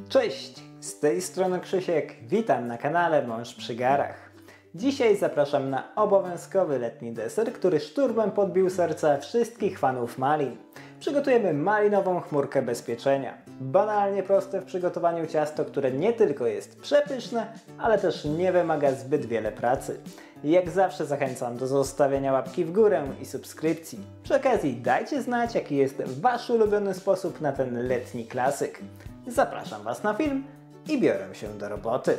Cześć, z tej strony Krzysiek, witam na kanale Mąż przy garach. Dzisiaj zapraszam na obowiązkowy letni deser, który szturmem podbił serca wszystkich fanów malin. Przygotujemy malinową chmurkę bez pieczenia. Banalnie proste w przygotowaniu ciasto, które nie tylko jest przepyszne, ale też nie wymaga zbyt wiele pracy. Jak zawsze zachęcam do zostawienia łapki w górę i subskrypcji. Przy okazji dajcie znać, jaki jest Wasz ulubiony sposób na ten letni klasyk. Zapraszam Was na film i biorę się do roboty.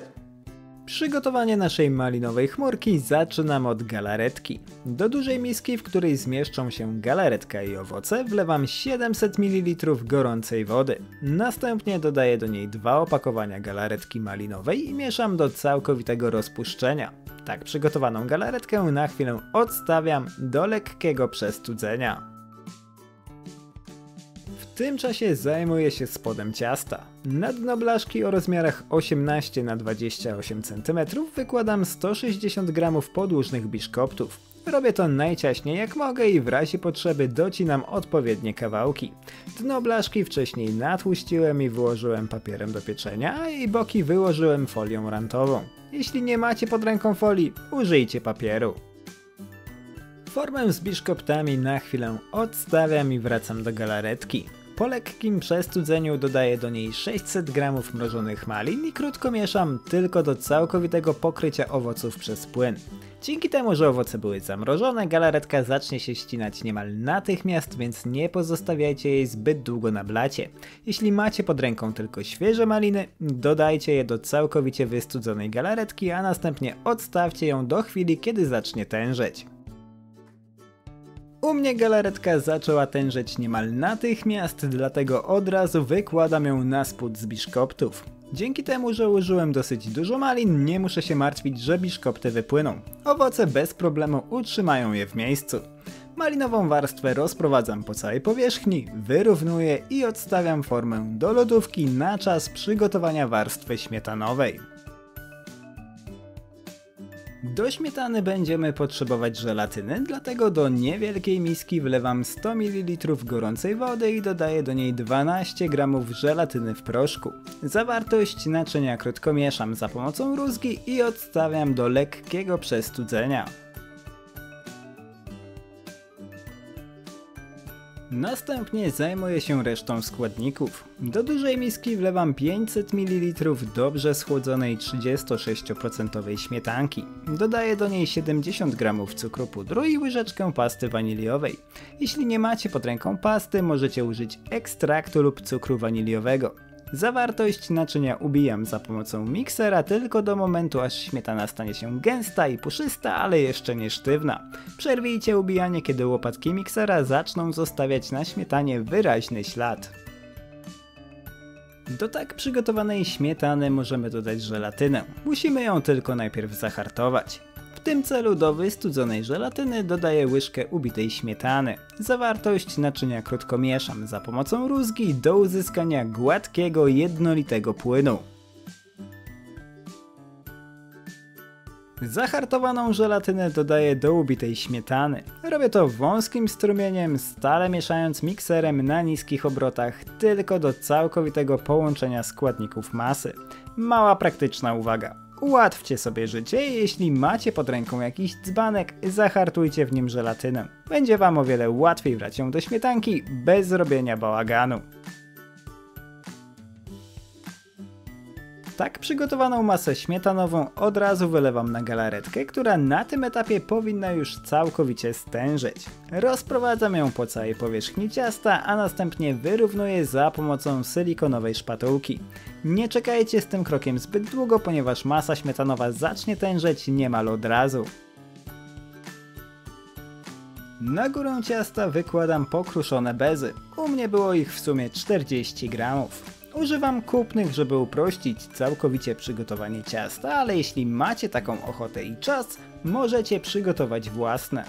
Przygotowanie naszej malinowej chmurki zaczynam od galaretki. Do dużej miski, w której zmieszczą się galaretka i owoce, wlewam 700 ml gorącej wody. Następnie dodaję do niej 2 opakowania galaretki malinowej i mieszam do całkowitego rozpuszczenia. Tak przygotowaną galaretkę na chwilę odstawiam do lekkiego przestudzenia. W tym czasie zajmuję się spodem ciasta. Na dno blaszki o rozmiarach 18 na 28 cm wykładam 160 g podłużnych biszkoptów. Robię to najciaśniej jak mogę i w razie potrzeby docinam odpowiednie kawałki. Dno blaszki wcześniej natłuściłem i wyłożyłem papierem do pieczenia, a jej boki wyłożyłem folią rantową. Jeśli nie macie pod ręką folii, użyjcie papieru. Formę z biszkoptami na chwilę odstawiam i wracam do galaretki. Po lekkim przestudzeniu dodaję do niej 600 g mrożonych malin i krótko mieszam tylko do całkowitego pokrycia owoców przez płyn. Dzięki temu, że owoce były zamrożone, galaretka zacznie się ścinać niemal natychmiast, więc nie pozostawiajcie jej zbyt długo na blacie. Jeśli macie pod ręką tylko świeże maliny, dodajcie je do całkowicie wystudzonej galaretki, a następnie odstawcie ją do chwili, kiedy zacznie tężeć. U mnie galaretka zaczęła tężeć niemal natychmiast, dlatego od razu wykładam ją na spód z biszkoptów. Dzięki temu, że użyłem dosyć dużo malin, nie muszę się martwić, że biszkopty wypłyną. Owoce bez problemu utrzymają je w miejscu. Malinową warstwę rozprowadzam po całej powierzchni, wyrównuję i odstawiam formę do lodówki na czas przygotowania warstwy śmietanowej. Do śmietany będziemy potrzebować żelatyny, dlatego do niewielkiej miski wlewam 100 ml gorącej wody i dodaję do niej 12 g żelatyny w proszku. Zawartość naczynia krótko mieszam za pomocą rózgi i odstawiam do lekkiego przestudzenia. Następnie zajmuję się resztą składników. Do dużej miski wlewam 500 ml dobrze schłodzonej 36% śmietanki. Dodaję do niej 70 g cukru pudru i łyżeczkę pasty waniliowej. Jeśli nie macie pod ręką pasty, możecie użyć ekstraktu lub cukru waniliowego. Zawartość naczynia ubijam za pomocą miksera tylko do momentu, aż śmietana stanie się gęsta i puszysta, ale jeszcze nie sztywna. Przerwijcie ubijanie, kiedy łopatki miksera zaczną zostawiać na śmietanie wyraźny ślad. Do tak przygotowanej śmietany możemy dodać żelatynę. Musimy ją tylko najpierw zahartować. W tym celu do wystudzonej żelatyny dodaję łyżkę ubitej śmietany. Zawartość naczynia krótko mieszam za pomocą rózgi do uzyskania gładkiego, jednolitego płynu. Zahartowaną żelatynę dodaję do ubitej śmietany. Robię to wąskim strumieniem, stale mieszając mikserem na niskich obrotach, tylko do całkowitego połączenia składników masy. Mała praktyczna uwaga. Ułatwcie sobie życie i jeśli macie pod ręką jakiś dzbanek, zahartujcie w nim żelatynę. Będzie Wam o wiele łatwiej wlać ją do śmietanki bez robienia bałaganu. Tak przygotowaną masę śmietanową od razu wylewam na galaretkę, która na tym etapie powinna już całkowicie stężeć. Rozprowadzam ją po całej powierzchni ciasta, a następnie wyrównuję za pomocą silikonowej szpatułki. Nie czekajcie z tym krokiem zbyt długo, ponieważ masa śmietanowa zacznie tężeć niemal od razu. Na górę ciasta wykładam pokruszone bezy. U mnie było ich w sumie 40 g. Używam kupnych, żeby uprościć całkowicie przygotowanie ciasta, ale jeśli macie taką ochotę i czas, możecie przygotować własne.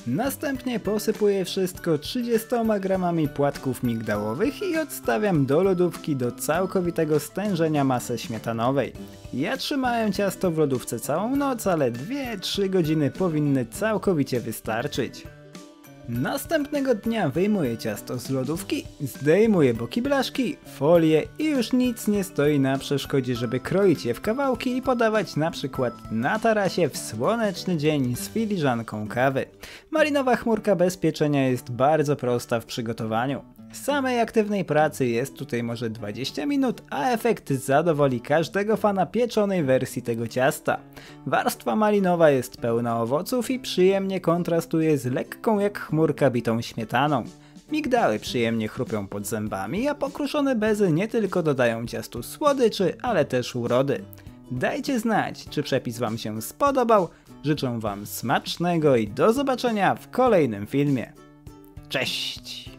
Następnie posypuję wszystko 30 g płatków migdałowych i odstawiam do lodówki do całkowitego stężenia masy śmietanowej. Ja trzymałem ciasto w lodówce całą noc, ale 2-3 godziny powinny całkowicie wystarczyć. Następnego dnia wyjmuję ciasto z lodówki, zdejmuję boki blaszki, folię i już nic nie stoi na przeszkodzie, żeby kroić je w kawałki i podawać na przykład na tarasie w słoneczny dzień z filiżanką kawy. Malinowa chmurka bez pieczenia jest bardzo prosta w przygotowaniu. Samej aktywnej pracy jest tutaj może 20 minut, a efekt zadowoli każdego fana pieczonej wersji tego ciasta. Warstwa malinowa jest pełna owoców i przyjemnie kontrastuje z lekką jak chmurka bitą śmietaną. Migdały przyjemnie chrupią pod zębami, a pokruszone bezy nie tylko dodają ciastu słodyczy, ale też urody. Dajcie znać, czy przepis wam się spodobał, życzę wam smacznego i do zobaczenia w kolejnym filmie. Cześć!